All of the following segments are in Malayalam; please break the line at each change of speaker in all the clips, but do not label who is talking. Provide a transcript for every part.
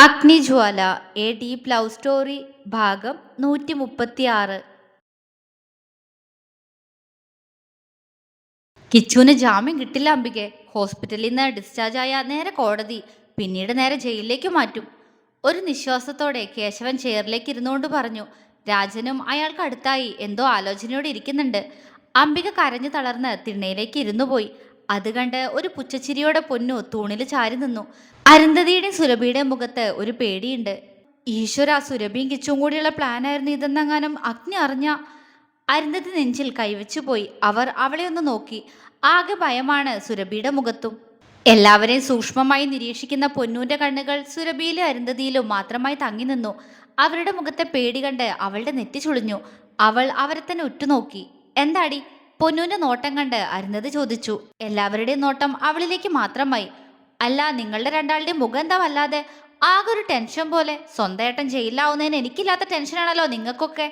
അഗ്നിജ്വാല എ ഡീപ് ലവ് സ്റ്റോറി ഭാഗം 136. കിച്ചുവിന് ജാമ്യം കിട്ടില്ല അംബികെ. ഹോസ്പിറ്റലിൽ നിന്ന് ഡിസ്ചാർജ് ആയ നേരെ കോടതി, പിന്നീട് നേരെ ജയിലിലേക്ക് മാറ്റും. ഒരു നിശ്വാസത്തോടെ കേശവൻ ചെയറിലേക്ക് ഇരുന്നുകൊണ്ട് പറഞ്ഞു. രാജനും അയാൾക്ക് അടുത്തായി എന്തോ ആലോചനയോടെ ഇരിക്കുന്നുണ്ട്. അംബിക കരഞ്ഞു തളർന്ന് തിണ്ണയിലേക്ക് ഇരുന്നു പോയി. അത് കണ്ട് ഒരു പുച്ഛച്ചിരിയോടെ പൊന്നു തൂണിൽ ചാരി നിന്നു. അരുന്ധതിയുടെയും സുരഭിയുടെയും മുഖത്ത് ഒരു പേടിയുണ്ട്. ഈശ്വര, സുരഭിയും കിച്ചും കൂടിയുള്ള പ്ലാനായിരുന്നു ഇതെന്നെങ്ങാനും അഗ്നി അറിഞ്ഞ. അരുന്ധതി നെഞ്ചിൽ കൈവച്ചു പോയി. അവർ അവളെ ഒന്ന് നോക്കി. ആകെ ഭയമാണ് സുരഭിയുടെ മുഖത്തും. എല്ലാവരെയും സൂക്ഷ്മമായി നിരീക്ഷിക്കുന്ന പൊന്നൂന്റെ കണ്ണുകൾ സുരഭിയിലും അരുന്ധതിയിലും മാത്രമായി തങ്ങി നിന്നു. അവരുടെ മുഖത്തെ പേടി കണ്ട് അവളുടെ നെറ്റി ചുളിഞ്ഞു. അവൾ അവരെ തന്നെ ഉറ്റുനോക്കി. എന്താടി? പൊന്നൂന്റെ നോട്ടം കണ്ട് അരുന്ധതി ചോദിച്ചു. എല്ലാവരുടെയും നോട്ടം അവളിലേക്ക് മാത്രമായി. അല്ല, നിങ്ങളുടെ രണ്ടാളുടെയും മുഖം എന്താ വല്ലാതെ? ആകെ ഒരു ടെൻഷൻ പോലെ. സ്വന്തം ഏട്ടൻ ജയിലിലാവുന്നതിന് എനിക്കില്ലാത്ത ടെൻഷനാണല്ലോ നിങ്ങൾക്കൊക്കെ.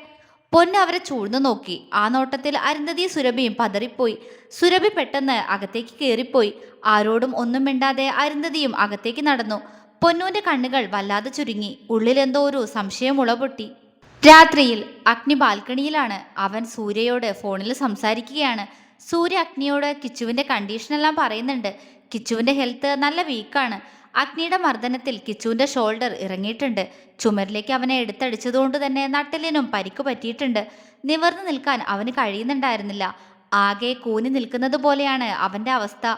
പൊന്നു അവരെ ചൂഴ്ന്നു നോക്കി. ആ നോട്ടത്തിൽ അരുന്ധതിയും സുരഭിയും പതറിപ്പോയി. സുരഭി പെട്ടെന്ന് അകത്തേക്ക് കയറിപ്പോയി. ആരോടും ഒന്നും മിണ്ടാതെ അരുന്ധതിയും അകത്തേക്ക് നടന്നു. പൊന്നൂന്റെ കണ്ണുകൾ വല്ലാതെ ചുരുങ്ങി. ഉള്ളിലെന്തോ ഒരു സംശയം മുളപൊട്ടി. രാത്രിയിൽ അഗ്നി ബാൽക്കണിയിലാണ്. അവൻ സൂര്യയോട് ഫോണിൽ സംസാരിക്കുകയാണ്. സൂര്യ അഗ്നിയോട് കിച്ചുവിന്റെ കണ്ടീഷനെല്ലാം പറയുന്നുണ്ട്. കിച്ചുവിന്റെ ഹെൽത്ത് നല്ല വീക്കാണ്. അഗ്നിയുടെ മർദ്ദനത്തിൽ കിച്ചുവിന്റെ ഷോൾഡർ ഇറങ്ങിയിട്ടുണ്ട്. ചുമരിലേക്ക് അവനെ എടുത്തടിച്ചതുകൊണ്ട് തന്നെ നട്ടെല്ലിനും പരിക്ക് പറ്റിയിട്ടുണ്ട്. നിവർന്നു നിൽക്കാൻ അവന് കഴിയുന്നുണ്ടായിരുന്നില്ല. ആകെ കൂനി നിൽക്കുന്നത് പോലെയാണ് അവന്റെ അവസ്ഥ.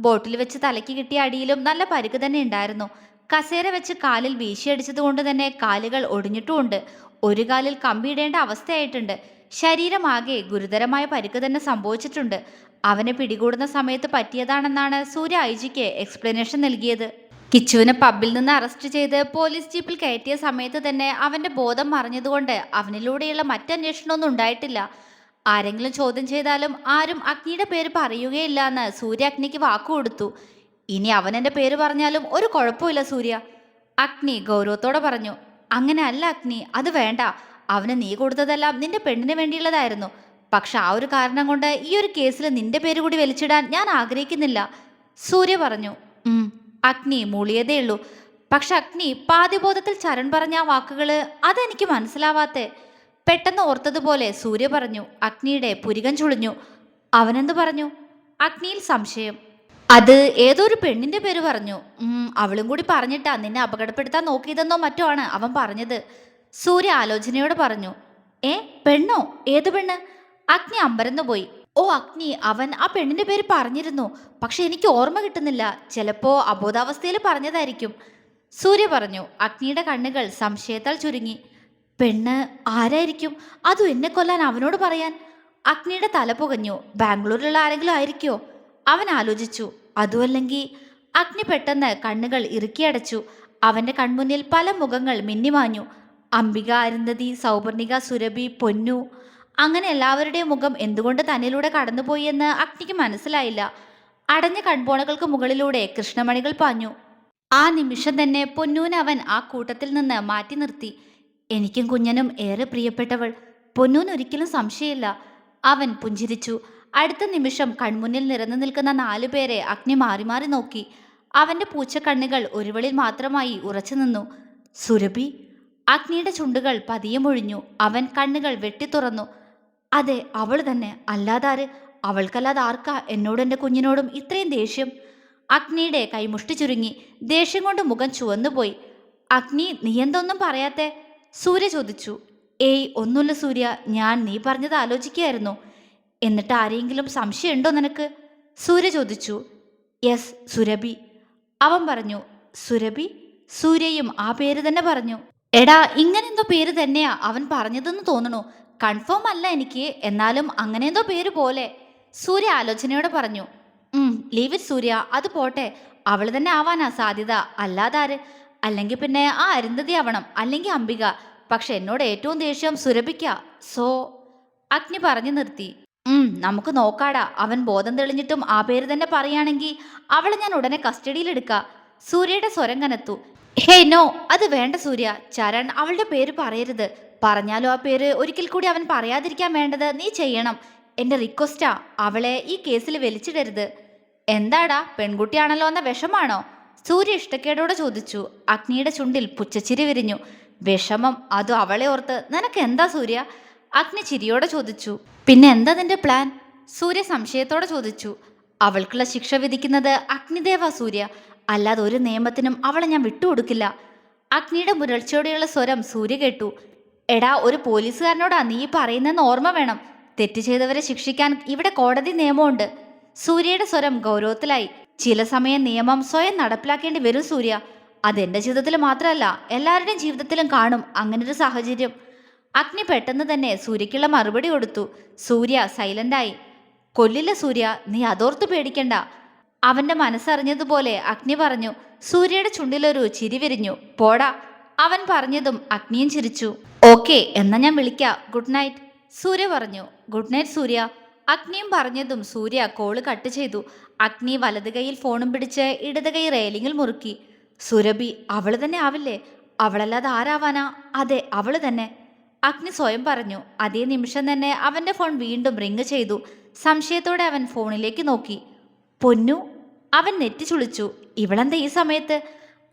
ബോട്ടിൽ വെച്ച് തലയ്ക്ക് കിട്ടിയ അടിയിലും നല്ല പരിക്ക് തന്നെ ഉണ്ടായിരുന്നു. കസേര വെച്ച് കാലിൽ വീശിയടിച്ചത് കൊണ്ട് തന്നെ കാലുകൾ ഒടിഞ്ഞിട്ടുമുണ്ട്. ഒരു കാലിൽ കമ്പിയിടേണ്ട അവസ്ഥയായിട്ടുണ്ട്. ശരീരമാകെ ഗുരുതരമായ പരിക്ക് തന്നെ സംഭവിച്ചിട്ടുണ്ട്. അവനെ പിടികൂടുന്ന സമയത്ത് പറ്റിയതാണെന്നാണ് സൂര്യ ഐജിക്ക് എക്സ്പ്ലനേഷൻ നൽകിയത്. കിച്ചുവിനെ പബ്ബിൽ നിന്ന് അറസ്റ്റ് ചെയ്ത് പോലീസ് ജീപ്പിൽ കയറ്റിയ സമയത്ത് തന്നെ അവന്റെ ബോധം മറിഞ്ഞതുകൊണ്ട് അവനിലൂടെയുള്ള മറ്റന്വേഷണമൊന്നും ഉണ്ടായിട്ടില്ല. ആരെങ്കിലും ചോദ്യം ചെയ്താലും ആരും അഗ്നിയുടെ പേര് പറയുകയില്ല എന്ന് സൂര്യ അഗ്നിക്ക് വാക്കുകൊടുത്തു. ഇനി അവൻ എൻ്റെ പേര് പറഞ്ഞാലും ഒരു കുഴപ്പമില്ല സൂര്യ, അഗ്നി ഗൗരവത്തോടെ പറഞ്ഞു. അങ്ങനെ അല്ല അഗ്നി, അത് വേണ്ട. അവന് നീ കൊടുത്തതെല്ലാം നിന്റെ പെണ്ണിന് വേണ്ടിയുള്ളതായിരുന്നു. പക്ഷെ ആ ഒരു കാരണം കൊണ്ട് ഈ ഒരു കേസിൽ നിന്റെ പേര് കൂടി വലിച്ചിടാൻ ഞാൻ ആഗ്രഹിക്കുന്നില്ല, സൂര്യ പറഞ്ഞു. അഗ്നി മൂളിയതേ ഉള്ളൂ. പക്ഷെ അഗ്നി പാതിബോധത്തിൽ ചരൺ പറഞ്ഞ ആ വാക്കുകള് അതെനിക്ക് മനസ്സിലാവാത്തെ. പെട്ടെന്ന് ഓർത്തതുപോലെ സൂര്യ പറഞ്ഞു. അഗ്നിയുടെ പുരികം ചുളിഞ്ഞു. അവനെന്ത് പറഞ്ഞു? അഗ്നിയിൽ സംശയം. അത് ഏതോ ഒരു പെണ്ണിന്റെ പേര് പറഞ്ഞു. അവളും കൂടി പറഞ്ഞിട്ടാ നിന്നെ അപകടപ്പെടുത്താൻ നോക്കിയതെന്നോ മറ്റോ ആണ് അവൻ പറഞ്ഞത്, സൂര്യ ആലോചനയോട് പറഞ്ഞു. പെണ്ണോ? ഏത് പെണ്ണ്? അഗ്നി അമ്പരന്നു പോയി. ഓ അഗ്നി, അവൻ ആ പെണ്ണിന്റെ പേര് പറഞ്ഞിരുന്നു. പക്ഷെ എനിക്ക് ഓർമ്മ കിട്ടുന്നില്ല. ചിലപ്പോ അബോധാവസ്ഥയിൽ പറഞ്ഞതായിരിക്കും, സൂര്യ പറഞ്ഞു. അഗ്നിയുടെ കണ്ണുകൾ സംശയത്താൽ ചുരുങ്ങി. പെണ്ണ് ആരായിരിക്കും? അതും എന്നെ കൊല്ലാൻ അവനോട് പറയാൻ? അഗ്നിയുടെ തല പുകഞ്ഞു. ബാംഗ്ലൂരിലുള്ള ആരെങ്കിലും ആയിരിക്കോ? അവൻ ആലോചിച്ചു. അതുമല്ലെങ്കിൽ? അഗ്നി പെട്ടെന്ന് കണ്ണുകൾ ഇറുക്കിയടച്ചു. അവന്റെ കൺമുന്നിൽ പല മുഖങ്ങൾ മിന്നിമാഞ്ഞു. അംബിക, അരുന്ധതി, സൗപർണിക, സുരഭി, പൊന്നു, അങ്ങനെ എല്ലാവരുടെയും മുഖം എന്തുകൊണ്ട് തന്നിലൂടെ കടന്നുപോയി എന്ന് അഗ്നിക്ക് മനസ്സിലായില്ല. അടഞ്ഞ കൺപോണകൾക്ക് മുകളിലൂടെ കൃഷ്ണമണികൾ പാഞ്ഞു. ആ നിമിഷം തന്നെ പൊന്നൂനെ അവൻ ആ കൂട്ടത്തിൽ നിന്ന് മാറ്റി നിർത്തി. എനിക്കും കുഞ്ഞനും ഏറെ പ്രിയപ്പെട്ടവൾ, പൊന്നൂന് ഒരിക്കലും സംശയമില്ല, അവൻ പുഞ്ചിരിച്ചു. അടുത്ത നിമിഷം കൺമുന്നിൽ നിറഞ്ഞു നിൽക്കുന്ന 4 പേരെ അഗ്നി മാറി മാറി നോക്കി. അവന്റെ പൂച്ചക്കണ്ണുകൾ ഒരുവളിൽ മാത്രമായി ഉറച്ചു നിന്നു. സുരഭി? അഗ്നിയുടെ ചുണ്ടുകൾ പതിയെ മൊഴിഞ്ഞു. അവൻ കണ്ണുകൾ വെട്ടിത്തുറന്നു. അതെ, അവൾ തന്നെ. അല്ലാതാര്? അവൾക്കല്ലാതെ ആർക്കാ എന്നോടും എൻ്റെ കുഞ്ഞിനോടും ഇത്രയും ദേഷ്യം? അഗ്നിയുടെ കൈമുഷ്ടി ചുരുങ്ങി. ദേഷ്യം കൊണ്ട് മുഖം ചുവന്നുപോയി. അഗ്നി, നീ എന്തൊന്നും പറയാത്തെ? സൂര്യ ചോദിച്ചു. ഒന്നുമില്ല സൂര്യ, ഞാൻ നീ പറഞ്ഞത് ആലോചിക്കുകയായിരുന്നു. എന്നിട്ട് ആരെങ്കിലും സംശയമുണ്ടോ നിനക്ക്? സൂര്യ ചോദിച്ചു. യെസ്, സുരഭി, അവൻ പറഞ്ഞു. സുരഭി? സൂര്യയും ആ പേര് തന്നെ പറഞ്ഞു. എടാ, ഇങ്ങനെന്തോ പേര് തന്നെയാ അവൻ പറഞ്ഞതെന്ന് തോന്നണു. കൺഫേം അല്ല എനിക്ക്, എന്നാലും അങ്ങനെന്തോ പേര് പോലെ, സൂര്യ ആലോചനയോടെ പറഞ്ഞു. ലീവ് ഇറ്റ് സൂര്യ, അത് പോട്ടെ. അവൾ തന്നെ ആവാനാ സാധ്യത, അല്ലാതാര്? അല്ലെങ്കിൽ പിന്നെ ആ അരുന്ധതി ആവണം, അല്ലെങ്കിൽ അംബിക. പക്ഷെ എന്നോട് ഏറ്റവും ദേഷ്യം സുരഭിക്ക. സോ അഗ്നി പറഞ്ഞു നിർത്തി. നമുക്ക് നോക്കാടാ. അവൻ ബോധം തെളിഞ്ഞിട്ടും ആ പേര് തന്നെ പറയുകയാണെങ്കിൽ അവളെ ഞാൻ ഉടനെ കസ്റ്റഡിയിലെടുക്കാം, സൂര്യയുടെ സ്വരം കനത്തു. നോ, അത് വേണ്ട സൂര്യ. ചരൺ അവളുടെ പേര് പറയരുത്. പറഞ്ഞാലും ആ പേര് ഒരിക്കൽ കൂടി അവൻ പറയാതിരിക്കാൻ വേണ്ടത് നീ ചെയ്യണം. എൻ്റെ റിക്വസ്റ്റാ. അവളെ ഈ കേസിൽ വലിച്ചിടരുത്. എന്താടാ, പെൺകുട്ടിയാണല്ലോ എന്ന വിഷമാണോ? സൂര്യ ഇഷ്ടക്കേടോടെ ചോദിച്ചു. അഗ്നിയുടെ ചുണ്ടിൽ പുച്ഛച്ചിരി വിരിഞ്ഞു. വിഷമം, അതും അവളെ ഓർത്ത്. നിനക്ക് എന്താ സൂര്യ? അഗ്നി ചിരിയോടെ ചോദിച്ചു. പിന്നെ എന്താ നിന്റെ പ്ലാൻ? സൂര്യ സംശയത്തോടെ ചോദിച്ചു. അവൾക്കുള്ള ശിക്ഷ വിധിക്കുന്നത് അഗ്നിദേവ സൂര്യ, അല്ലാതെ ഒരു നിയമത്തിനും അവളെ ഞാൻ വിട്ടുകൊടുക്കില്ല. അഗ്നിയുടെ മുരൾച്ചയോടെയുള്ള സ്വരം സൂര്യ കേട്ടു. എടാ, ഒരു പോലീസുകാരനോടാ നീ പറയുന്നതെന്ന് ഓർമ്മ വേണം. തെറ്റ് ചെയ്തവരെ ശിക്ഷിക്കാൻ ഇവിടെ കോടതി നിയമമുണ്ട്. സൂര്യയുടെ സ്വരം ഗൗരവത്തിലായി. ചില സമയം നിയമം സ്വയം നടപ്പിലാക്കേണ്ടി വരും സൂര്യ. അതെന്റെ ജീവിതത്തിൽ മാത്രമല്ല, എല്ലാവരുടെയും ജീവിതത്തിലും കാണും അങ്ങനൊരു സാഹചര്യം. അഗ്നി പെട്ടെന്ന് തന്നെ സൂര്യക്കുള്ള മറുപടി കൊടുത്തു. സൂര്യ സൈലന്റായി. കൊല്ലില്ല സൂര്യ, നീ അതോർത്ത് പേടിക്കണ്ട. അവന്റെ മനസ്സറിഞ്ഞതുപോലെ അഗ്നി പറഞ്ഞു. സൂര്യയുടെ ചുണ്ടിലൊരു ചിരി വിരിഞ്ഞു. പോടാ. അവൻ പറഞ്ഞതും അഗ്നിയും ചിരിച്ചു. ഓക്കെ, എന്നാ ഞാൻ വിളിക്കാം. ഗുഡ് നൈറ്റ്, സൂര്യ പറഞ്ഞു. ഗുഡ് നൈറ്റ് സൂര്യ. അഗ്നിയും പറഞ്ഞതും സൂര്യ കോള് കട്ട് ചെയ്തു. അഗ്നി വലത് കൈയിൽ ഫോണും പിടിച്ച് ഇടത് കൈ റെയിലിങ്ങിൽ മുറുക്കി. സുരഭി അവള് തന്നെ ആവില്ലേ? അവളല്ലാതെ ആരാവാനാ? അതെ, അവള് തന്നെ, അഗ്നി സ്വയം പറഞ്ഞു. അതേ നിമിഷം തന്നെ അവന്റെ ഫോൺ വീണ്ടും റിങ് ചെയ്തു. സംശയത്തോടെ അവൻ ഫോണിലേക്ക് നോക്കി. പൊന്നു, അവൻ നെറ്റി ചുളിച്ചു. ഇവളെന്താ ഈ സമയത്ത്?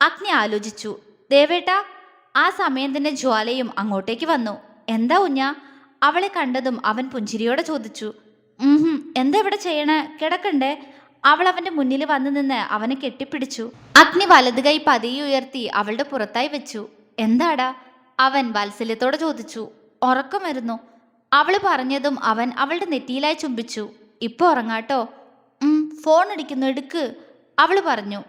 അഗ്നി ആലോചിച്ചു. ദേവേട്ടാ. ആ സമയം തന്നെ ജ്വാലയും അങ്ങോട്ടേക്ക് വന്നു. എന്താ കുഞ്ഞാ? അവളെ കണ്ടതും അവൻ പുഞ്ചിരിയോടെ ചോദിച്ചു. എന്താ ഇവിടെ ചെയ്യണേ? കിടക്കണ്ടേ? അവൾ അവന്റെ മുന്നിൽ വന്നു നിന്ന് അവനെ കെട്ടിപ്പിടിച്ചു. അഗ്നി വലത് കൈ പതിയെ ഉയർത്തി അവളുടെ പുറത്തായി വെച്ചു. എന്താടാ? അവൻ വാത്സല്യത്തോടെ ചോദിച്ചു. ഉറക്കം വരുന്നു, അവള് പറഞ്ഞതും അവൻ അവളുടെ നെറ്റിയിലായി ചുംബിച്ചു. ഇപ്പൊ ഉറങ്ങാട്ടോ. ഫോൺ അടിക്കുന്നു, എടുക്ക്, അവള് പറഞ്ഞു.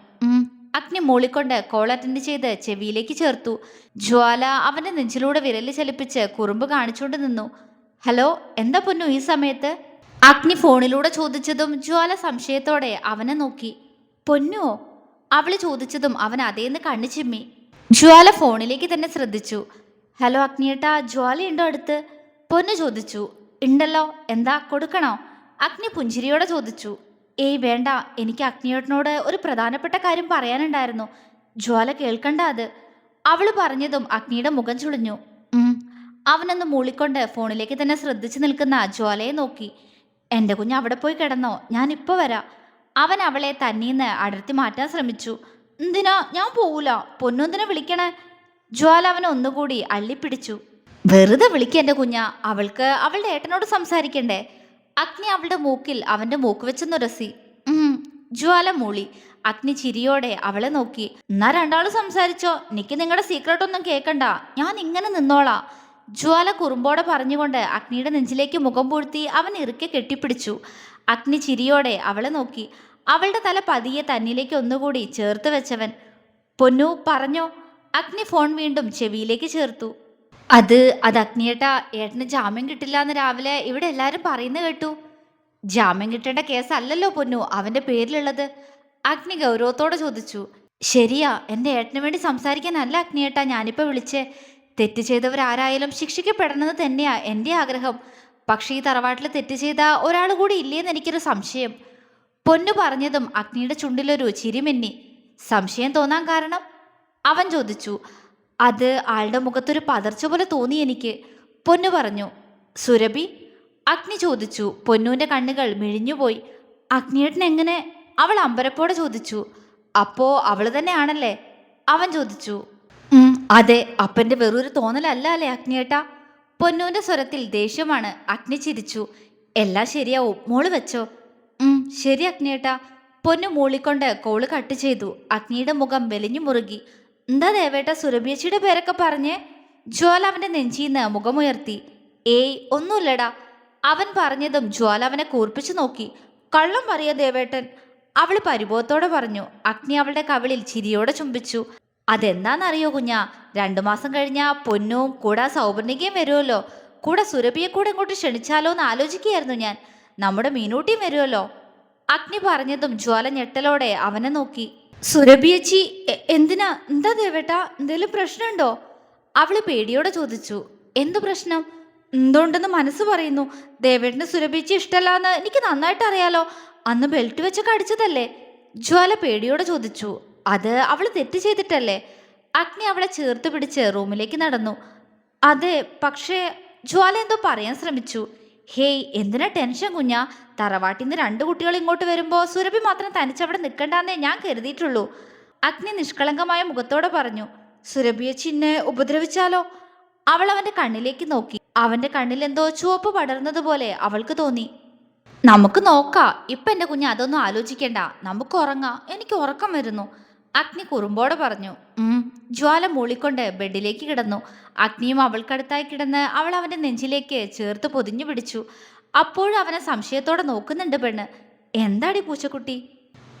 അഗ്നി മൂളിക്കൊണ്ട് കോൾ അറ്റൻഡ് ചെയ്ത് ചെവിയിലേക്ക് ചേർത്തു. ജ്വാല അവന്റെ നെഞ്ചിലൂടെ വിരല് ചലിപ്പിച്ച് കുറുമ്പ് കാണിച്ചുകൊണ്ട് നിന്നു. ഹലോ, എന്താ പൊന്നു ഈ സമയത്ത്? അഗ്നി ഫോണിലൂടെ ചോദിച്ചതും ജ്വാല സംശയത്തോടെ അവനെ നോക്കി. പൊന്നുവോ? അവള് ചോദിച്ചതും അവൻ അതേന്ന് കണ്ണു ചിമ്മി. ജ്വാല ഫോണിലേക്ക് തന്നെ ശ്രദ്ധിച്ചു. ഹലോ അഗ്നിയേട്ടാ, ജ്വാലയുണ്ടോ അടുത്ത്? പൊന്നു ചോദിച്ചു. ഉണ്ടല്ലോ, എന്താ കൊടുക്കണോ? അഗ്നി പുഞ്ചിരിയോടെ ചോദിച്ചു. ഏയ് വേണ്ട, എനിക്ക് അഗ്നിയേട്ടനോട് ഒരു പ്രധാനപ്പെട്ട കാര്യം പറയാനുണ്ടായിരുന്നു. ജ്വാല കേൾക്കണ്ട അത്, അവള് പറഞ്ഞതും അഗ്നിയുടെ മുഖം ചുളിഞ്ഞു. അവനൊന്ന് മൂളിക്കൊണ്ട് ഫോണിലേക്ക് തന്നെ ശ്രദ്ധിച്ചു നിൽക്കുന്ന ജ്വാലയെ നോക്കി. എൻ്റെ കുഞ്ഞ് അവിടെ പോയി കിടന്നോ, ഞാൻ ഇപ്പോൾ വരാം. അവൻ അവളെ തന്നീന്ന് അടർത്തി മാറ്റാൻ ശ്രമിച്ചു. എന്തിനാ? ഞാൻ പോവൂല. പൊന്നൊന്നിനെ വിളിക്കണേ. ജ്വാല അവനെ ഒന്നുകൂടി അള്ളിപ്പിടിച്ചു. വെറുതെ വിളിക്കുക എൻ്റെ കുഞ്ഞ, അവൾക്ക് അവളുടെ ഏട്ടനോട് സംസാരിക്കണ്ടേ? അഗ്നി അവളുടെ മൂക്കിൽ അവന്റെ മൂക്ക് വെച്ചൊന്നുരസി. ജ്വാല മൂളി. അഗ്നി ചിരിയോടെ അവളെ നോക്കി. എന്നാ രണ്ടാളും സംസാരിച്ചോ, എനിക്ക് നിങ്ങളുടെ സീക്രട്ട് ഒന്നും കേൾക്കണ്ട, ഞാൻ ഇങ്ങനെ നിന്നോളാ. ജ്വാല കുറുമ്പോടെ പറഞ്ഞുകൊണ്ട് അഗ്നിയുടെ നെഞ്ചിലേക്ക് മുഖം പൂഴ്ത്തി അവൻ ഇറുക്കെ കെട്ടിപ്പിടിച്ചു. അഗ്നി ചിരിയോടെ അവളെ നോക്കി. അവളുടെ തല പതിയെ തന്നിലേക്ക് ഒന്നുകൂടി ചേർത്ത് വെച്ചവൻ. പൊന്നു പറഞ്ഞോ. അഗ്നി ഫോൺ വീണ്ടും ചെവിയിലേക്ക് ചേർത്തു. അത് അഗ്നിയേട്ടാ, ഏട്ടന് ജാമ്യം കിട്ടില്ല എന്ന് രാവിലെ ഇവിടെ എല്ലാവരും പറയുന്നത് കേട്ടു. ജാമ്യം കിട്ടേണ്ട കേസല്ലല്ലോ പൊന്നു അവന്റെ പേരിലുള്ളത്, അഗ്നി ഗൗരവത്തോടെ ചോദിച്ചു. ശരിയാ, എൻ്റെ ഏട്ടന് വേണ്ടി സംസാരിക്കാനല്ല അഗ്നിയേട്ടാ ഞാനിപ്പോൾ വിളിച്ചേ. തെറ്റ് ചെയ്തവരാരായാലും ശിക്ഷിക്കപ്പെടണമെന്ന് തന്നെയാ എൻ്റെ ആഗ്രഹം. പക്ഷേ ഈ തറവാട്ടിൽ തെറ്റ് ചെയ്ത ഒരാൾ കൂടി ഇല്ലേന്ന് എനിക്കൊരു സംശയം. പൊന്നു പറഞ്ഞതും അഗ്നിയുടെ ചുണ്ടിലൊരു ചിരിമിന്നി. സംശയം തോന്നാൻ കാരണം? അവൻ ചോദിച്ചു. അത് ആളുടെ മുഖത്തൊരു പതർച്ച പോലെ തോന്നി എനിക്ക്, പൊന്നു പറഞ്ഞു. സുരഭി? അഗ്നി ചോദിച്ചു. പൊന്നുവിൻ്റെ കണ്ണുകൾ മിഴിഞ്ഞുപോയി. അഗ്നിയേട്ടൻ എങ്ങനെ? അവൾ അമ്പരപ്പോടെ ചോദിച്ചു. അപ്പോ അവള് തന്നെയാണല്ലേ? അവൻ ചോദിച്ചു. അതെ, അപ്പൻ്റെ വെറൊരു തോന്നലല്ല അല്ലേ അഗ്നിയേട്ടാ? പൊന്നുവിൻ്റെ സ്വരത്തിൽ ദേഷ്യമാണ്. അഗ്നി ചിരിച്ചു. എല്ലാം ശരിയാവും, മോള് വെച്ചോ. ശരി അഗ്നിയേട്ടാ. പൊന്നു മൂളിക്കൊണ്ട് കോള് കട്ട് ചെയ്തു. അഗ്നിയുടെ മുഖം വെലിഞ്ഞു മുറുകി. എന്താ ദേവേട്ട സുരഭിയച്ചിയുടെ പേരൊക്കെ പറഞ്ഞേ? ജ്വാല അവന്റെ നെഞ്ചിന്ന് മുഖമുയർത്തി. ഏയ് ഒന്നുമില്ലടാ, അവൻ പറഞ്ഞതും ജ്വാല അവനെ കൂർപ്പിച്ചു നോക്കി. കള്ളം പറയാ ദേവേട്ടൻ, അവൾ പരിഭവത്തോടെ പറഞ്ഞു. അഗ്നി അവളുടെ കവിളിൽ ചിരിയോടെ ചുംബിച്ചു. അതെന്താണെന്നറിയോ കുഞ്ഞാ, 2 മാസം കഴിഞ്ഞാ പൊന്നും കൂടെ സൗപർണികയും വരുമല്ലോ. കൂടെ സുരഭിയെ കൂടെ ഇങ്ങോട്ട് ക്ഷണിച്ചാലോ എന്ന് ആലോചിക്കുകയായിരുന്നു ഞാൻ. നമ്മുടെ മീനൂട്ടിയും വരുമല്ലോ. അഗ്നി പറഞ്ഞതും ജ്വാല ഞെട്ടലോടെ അവനെ നോക്കി. സുരഭിയച്ചി എന്തിനാ? എന്താ ദേവേട്ടാ, എന്തേലും പ്രശ്നമുണ്ടോ? അവള് പേടിയോടെ ചോദിച്ചു. എന്തു പ്രശ്നം? എന്തുണ്ടെന്ന് മനസ്സ് പറയുന്നു. ദേവേട്ടന് സുരഭിയച്ചി ഇഷ്ടമല്ലാന്ന് എനിക്ക് നന്നായിട്ട് അറിയാലോ. അന്ന് ബെൽറ്റ് വെച്ചൊക്കെ അടിച്ചതല്ലേ? ജ്വാല പേടിയോടെ ചോദിച്ചു. അത് അവള് തെറ്റ് ചെയ്തിട്ടല്ലേ? അഗ്നി അവളെ ചേർത്ത് പിടിച്ച് റൂമിലേക്ക് നടന്നു. അതെ, പക്ഷേ ജ്വാല എന്തോ പറയാൻ ശ്രമിച്ചു. ഹേയ്, എന്തിനാ ടെൻഷൻ കുഞ്ഞാ? തറവാട്ടിൽ നിന്ന് 2 കുട്ടികൾ ഇങ്ങോട്ട് വരുമ്പോൾ സുരഭി മാത്രം തനിച്ചവിടെ നിൽക്കണ്ടെന്നേ ഞാൻ കരുതിയിട്ടുള്ളൂ. അഗ്നി നിഷ്കളങ്കമായ മുഖത്തോടെ പറഞ്ഞു. സുരഭിയെ ചിന്നെ ഉപദ്രവിച്ചാലോ? അവൾ അവന്റെ കണ്ണിലേക്ക് നോക്കി. അവന്റെ കണ്ണിൽ എന്തോ ചുവപ്പ് പടർന്നതുപോലെ അവൾക്ക് തോന്നി. നമുക്ക് നോക്കാം. ഇപ്പൊ എന്റെ കുഞ്ഞ് അതൊന്നും ആലോചിക്കണ്ട. നമുക്ക് ഉറങ്ങാം. എനിക്ക് ഉറക്കം വരുന്നു. അഗ്നി കുറുമ്പോടെ പറഞ്ഞു. ജ്വാല മൂളിക്കൊണ്ട് ബെഡിലേക്ക് കിടന്നു. അഗ്നിയും അവൾക്കടുത്തായി കിടന്ന് അവൾ അവന്റെ നെഞ്ചിലേക്ക് ചേർത്ത് പൊതിഞ്ഞു പിടിച്ചു. അപ്പോഴും അവനെ സംശയത്തോടെ നോക്കുന്നുണ്ട് പെണ്ണ്. എന്താടി പൂച്ചക്കുട്ടി?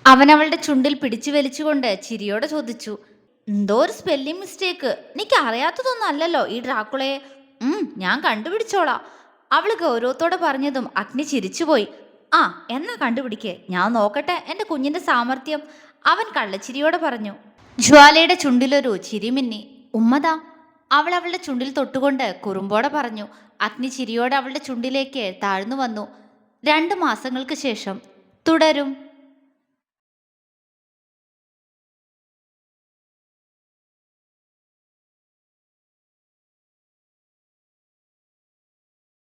അവൻ അവളുടെ ചുണ്ടിൽ പിടിച്ചു വലിച്ചുകൊണ്ട് ചിരിയോടെ ചോദിച്ചു. എന്തോ ഒരു സ്പെല്ലിംഗ് മിസ്റ്റേക്ക്. എനിക്ക് അറിയാത്തതൊന്നും അല്ലല്ലോ ഈ ഡ്രാക്കുളയെ. ഞാൻ കണ്ടുപിടിച്ചോളാം. അവള് ഗൗരവത്തോടെ പറഞ്ഞതും അഗ്നി ചിരിച്ചുപോയി. ആ എന്നാ കണ്ടുപിടിക്കേ, ഞാൻ നോക്കട്ടെ എൻ്റെ കുഞ്ഞിന്റെ സാമർത്ഥ്യം, അവൻ കള്ളച്ചിരിയോടെ പറഞ്ഞു. ജ്വാലയുടെ ചുണ്ടിലൊരു ചിരി മിന്നി. ഉമ്മതാ. അവൾ അവളുടെ ചുണ്ടിൽ തൊട്ടുകൊണ്ട് കുറുമ്പോടെ പറഞ്ഞു. അഗ്നി ചിരിയോടെ അവളുടെ ചുണ്ടിലേക്ക് താഴ്ന്നു വന്നു. 2 മാസങ്ങൾക്ക് ശേഷം തുടരും.